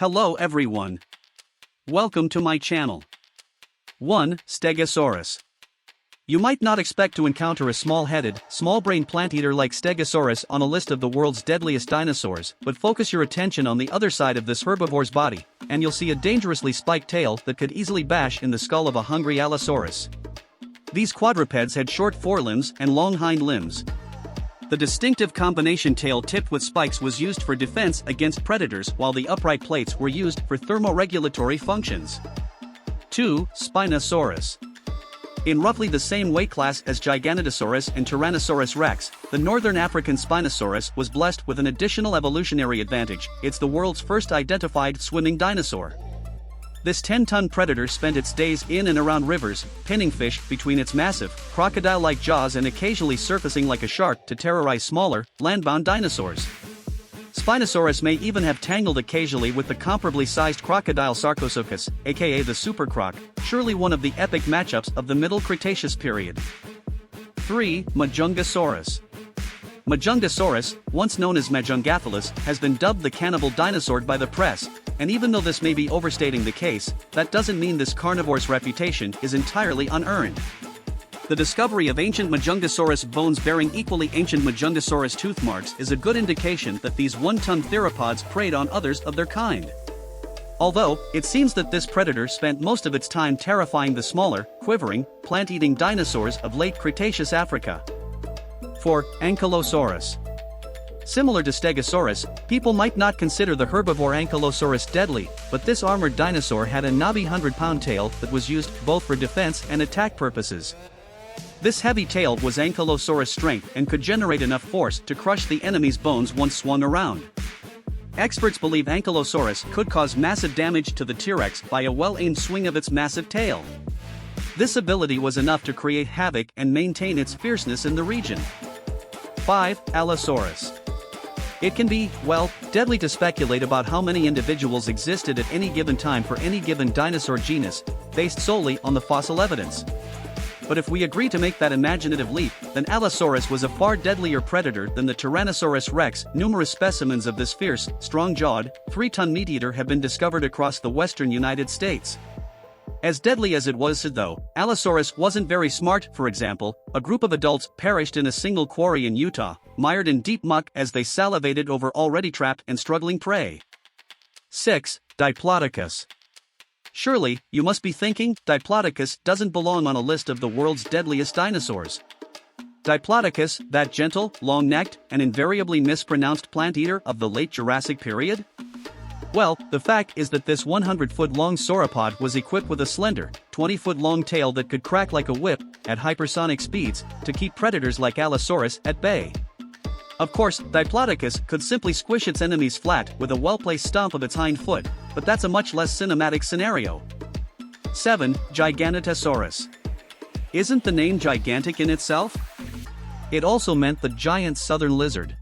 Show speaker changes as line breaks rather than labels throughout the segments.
Hello everyone. Welcome to my channel. 1. Stegosaurus. You might not expect to encounter a small-headed, small-brained plant-eater like Stegosaurus on a list of the world's deadliest dinosaurs, but focus your attention on the other side of this herbivore's body, and you'll see a dangerously spiked tail that could easily bash in the skull of a hungry Allosaurus. These quadrupeds had short forelimbs and long hind limbs. The distinctive combination tail tipped with spikes was used for defense against predators, while the upright plates were used for thermoregulatory functions. 2. Spinosaurus. In roughly the same weight class as Giganotosaurus and Tyrannosaurus rex, the northern African Spinosaurus was blessed with an additional evolutionary advantage. It's the world's first identified swimming dinosaur. This 10-ton predator spent its days in and around rivers, pinning fish between its massive, crocodile-like jaws and occasionally surfacing like a shark to terrorize smaller, land-bound dinosaurs. Spinosaurus may even have tangled occasionally with the comparably sized crocodile Sarcosuchus, aka the supercroc, surely one of the epic matchups of the Middle Cretaceous period. 3. Majungasaurus. Majungasaurus, once known as Majungasaurus, has been dubbed the cannibal dinosaur by the press, and even though this may be overstating the case, that doesn't mean this carnivore's reputation is entirely unearned. The discovery of ancient Majungasaurus bones bearing equally ancient Majungasaurus tooth marks is a good indication that these one-ton theropods preyed on others of their kind. Although, it seems that this predator spent most of its time terrifying the smaller, quivering, plant-eating dinosaurs of late Cretaceous Africa. 4. Ankylosaurus. Similar to Stegosaurus, people might not consider the herbivore Ankylosaurus deadly, but this armored dinosaur had a knobby 100-pound tail that was used both for defense and attack purposes. This heavy tail was Ankylosaurus' strength and could generate enough force to crush the enemy's bones once swung around. Experts believe Ankylosaurus could cause massive damage to the T-Rex by a well-aimed swing of its massive tail. This ability was enough to create havoc and maintain its fierceness in the region. 5. Allosaurus. It can be, well, deadly to speculate about how many individuals existed at any given time for any given dinosaur genus, based solely on the fossil evidence. But if we agree to make that imaginative leap, then Allosaurus was a far deadlier predator than the Tyrannosaurus rex. Numerous specimens of this fierce, strong-jawed, 3-ton meat-eater have been discovered across the western United States. As deadly as it was, though, Allosaurus wasn't very smart. For example, a group of adults perished in a single quarry in Utah, mired in deep muck as they salivated over already trapped and struggling prey. 6. Diplodocus. Surely, you must be thinking, Diplodocus doesn't belong on a list of the world's deadliest dinosaurs. Diplodocus, that gentle, long-necked, and invariably mispronounced plant-eater of the late Jurassic period? Well, the fact is that this 100-foot-long sauropod was equipped with a slender, 20-foot-long tail that could crack like a whip at hypersonic speeds to keep predators like Allosaurus at bay. Of course, Diplodocus could simply squish its enemies flat with a well-placed stomp of its hind foot, but that's a much less cinematic scenario. 7. Giganotosaurus. Isn't the name gigantic in itself? It also meant the giant southern lizard.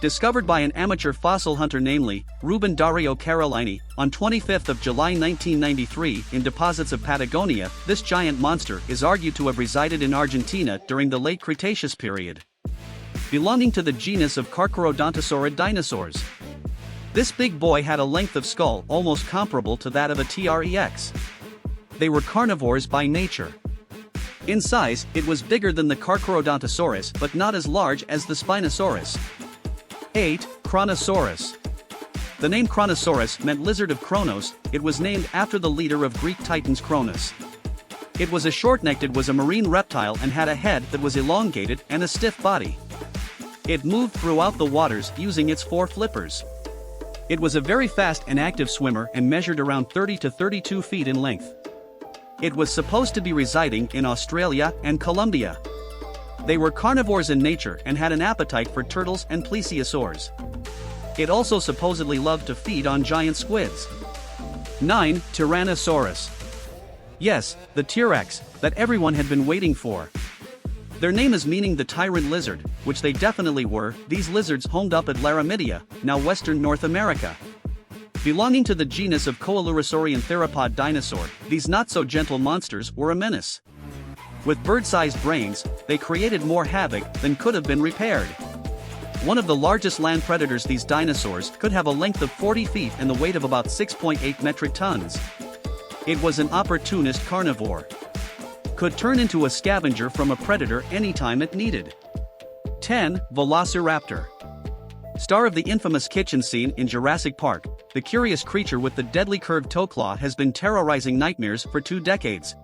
Discovered by an amateur fossil hunter namely Ruben Dario Carolini on 25 July 1993 in deposits of Patagonia, this giant monster is argued to have resided in Argentina during the late Cretaceous period. Belonging to the genus of Carcharodontosaurid dinosaurs. This big boy had a length of skull almost comparable to that of a T-Rex. They were carnivores by nature. In size, it was bigger than the Carcharodontosaurus but not as large as the Spinosaurus. 8. Chronosaurus. The name Chronosaurus meant lizard of Chronos. It was named after the leader of Greek titans Cronus. It was a short-necked, it was a marine reptile and had a head that was elongated and a stiff body. It moved throughout the waters using its 4 flippers. It was a very fast and active swimmer and measured around 30 to 32 feet in length. It was supposed to be residing in Australia and Colombia. They were carnivores in nature and had an appetite for turtles and plesiosaurs. It also supposedly loved to feed on giant squids. 9. Tyrannosaurus. Yes, the T-Rex that everyone had been waiting for. Their name is meaning the tyrant lizard, which they definitely were. These lizards homed up at Laramidia, now western North America. Belonging to the genus of Coelurosaurian theropod dinosaur, these not-so-gentle monsters were a menace. With bird-sized brains, they created more havoc than could have been repaired. One of the largest land predators, these dinosaurs could have a length of 40 feet and the weight of about 6.8 metric tons. It was an opportunist carnivore. Could turn into a scavenger from a predator anytime it needed. 10. Velociraptor. Star of the infamous kitchen scene in Jurassic Park, the curious creature with the deadly curved toe claw has been terrorizing nightmares for 2 decades.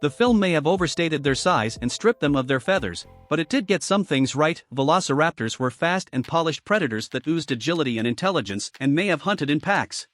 The film may have overstated their size and stripped them of their feathers, but it did get some things right. Velociraptors were fast and polished predators that oozed agility and intelligence and may have hunted in packs.